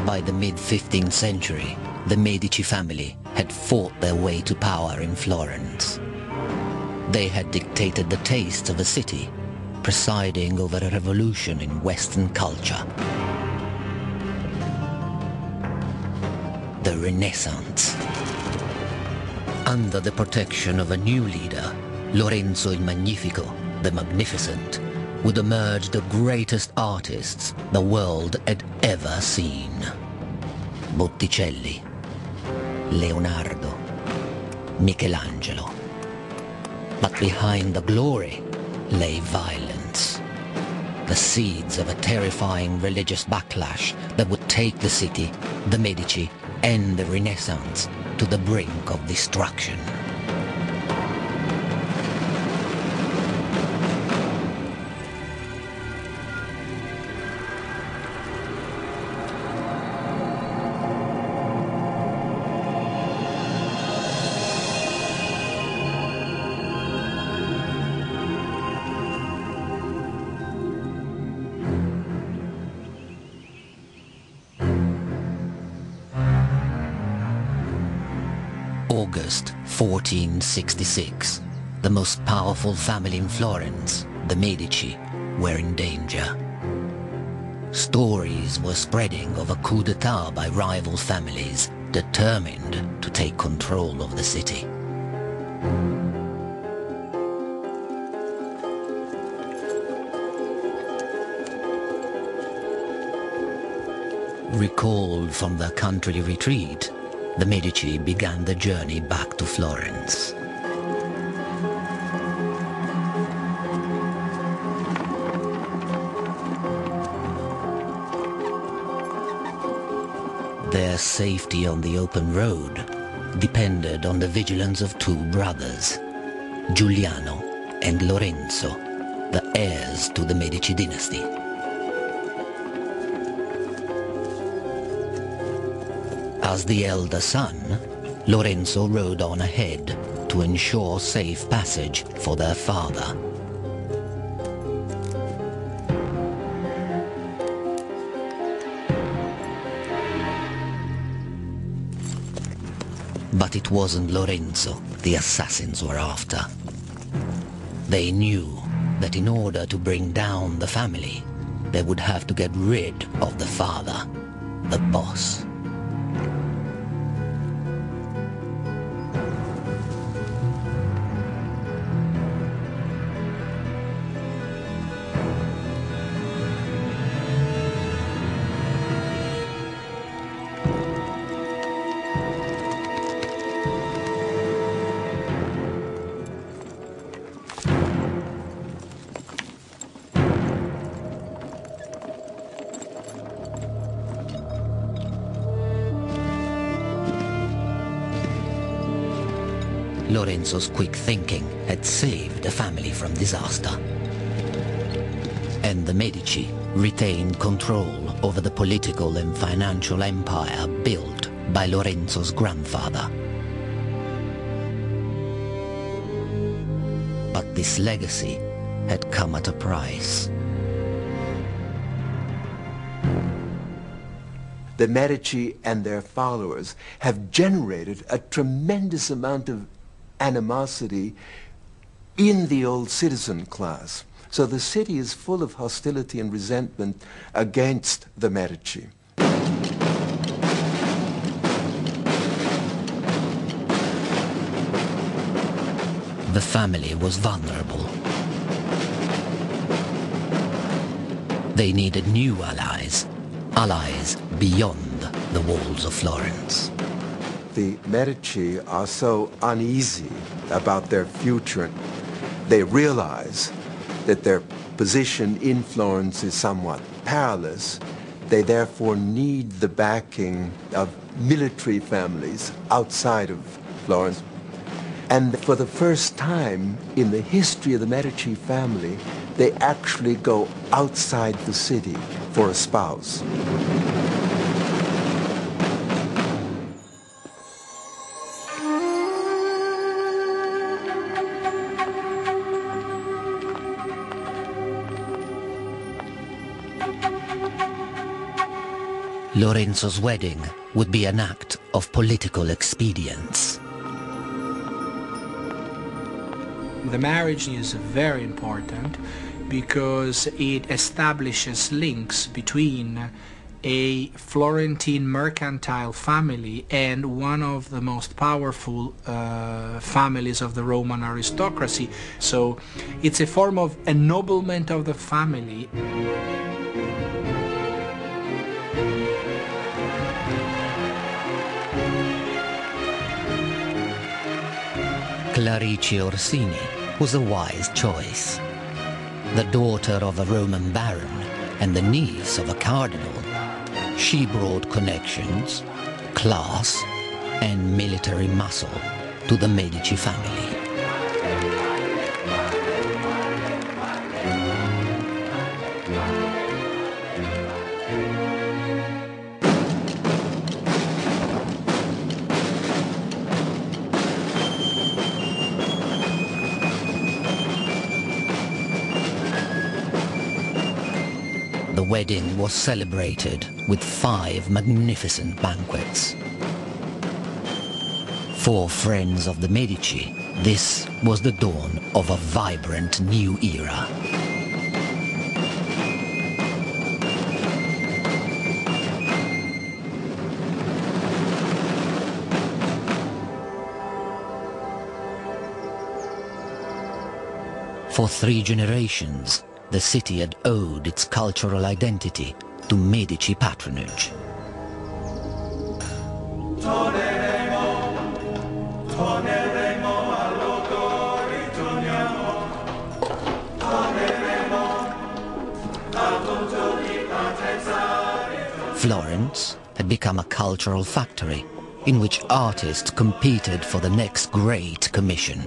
By the mid-15th century, the Medici family had fought their way to power in Florence. They had dictated the tastes of a city, presiding over a revolution in Western culture. The Renaissance. Under the protection of a new leader, Lorenzo il Magnifico, the Magnificent, would emerge the greatest artists the world had ever seen. Botticelli, Leonardo, Michelangelo. But behind the glory lay violence. The seeds of a terrifying religious backlash that would take the city, the Medici, and the Renaissance to the brink of destruction. August 1466, the most powerful family in Florence, the Medici, were in danger. Stories were spreading of a coup d'etat by rival families determined to take control of the city. Recalled from their country retreat, the Medici began the journey back to Florence. Their safety on the open road depended on the vigilance of two brothers, Giuliano and Lorenzo, the heirs to the Medici dynasty. As the elder son, Lorenzo rode on ahead to ensure safe passage for their father. But it wasn't Lorenzo the assassins were after. They knew that in order to bring down the family, they would have to get rid of the father, the boss. Lorenzo's quick thinking had saved the family from disaster. And the Medici retained control over the political and financial empire built by Lorenzo's grandfather. But this legacy had come at a price. The Medici and their followers have generated a tremendous amount of animosity in the old citizen class. So the city is full of hostility and resentment against the Medici. The family was vulnerable. They needed new allies, allies beyond the walls of Florence. The Medici are so uneasy about their future. They realize that their position in Florence is somewhat perilous. They therefore need the backing of military families outside of Florence. And for the first time in the history of the Medici family, they actually go outside the city for a spouse. Lorenzo's wedding would be an act of political expedience. The marriage is very important because it establishes links between a Florentine mercantile family and one of the most powerful families of the Roman aristocracy. So it's a form of ennoblement of the family. Clarice Orsini was a wise choice. The daughter of a Roman baron and the niece of a cardinal, she brought connections, class, and military muscle to the Medici family. The wedding was celebrated with 5 magnificent banquets. For friends of the Medici, this was the dawn of a vibrant new era. For 3 generations, the city had owed its cultural identity to Medici patronage. Florence had become a cultural factory in which artists competed for the next great commission.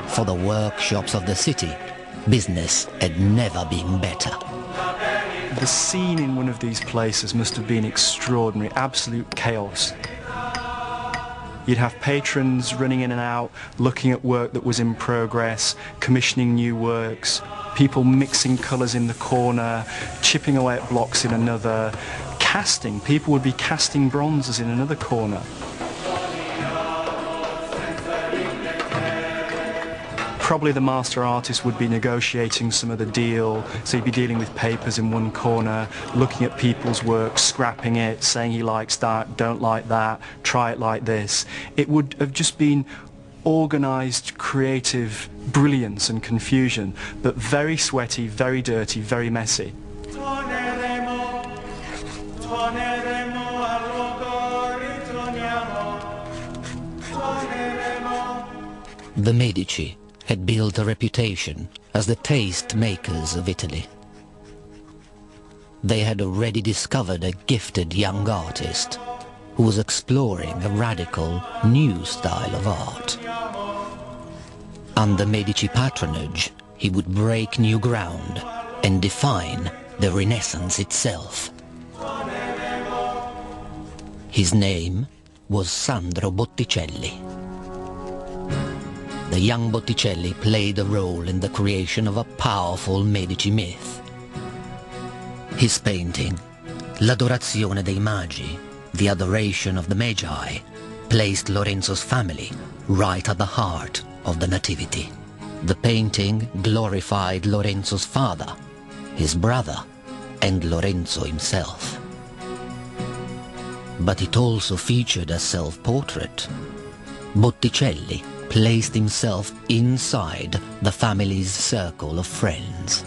For the workshops of the city, business had never been better. The scene in one of these places must have been extraordinary, absolute chaos. You'd have patrons running in and out, looking at work that was in progress, commissioning new works, people mixing colours in the corner, chipping away at blocks in another, casting. People would be casting bronzes in another corner. Probably the master artist would be negotiating some of the deal, so he'd be dealing with papers in one corner, looking at people's work, scrapping it, saying he likes that, don't like that, try it like this. It would have just been organised, creative brilliance and confusion, but very sweaty, very dirty, very messy. The Medici had built a reputation as the taste makers of Italy. They had already discovered a gifted young artist who was exploring a radical new style of art. Under Medici patronage, he would break new ground and define the Renaissance itself. His name was Sandro Botticelli. The young Botticelli played a role in the creation of a powerful Medici myth. His painting, L'Adorazione dei Magi, the adoration of the Magi, placed Lorenzo's family right at the heart of the Nativity. The painting glorified Lorenzo's father, his brother, and Lorenzo himself. But it also featured a self-portrait. Botticelli placed himself inside the family's circle of friends.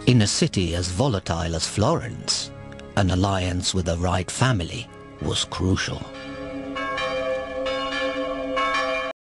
In a city as volatile as Florence, an alliance with the right family was crucial.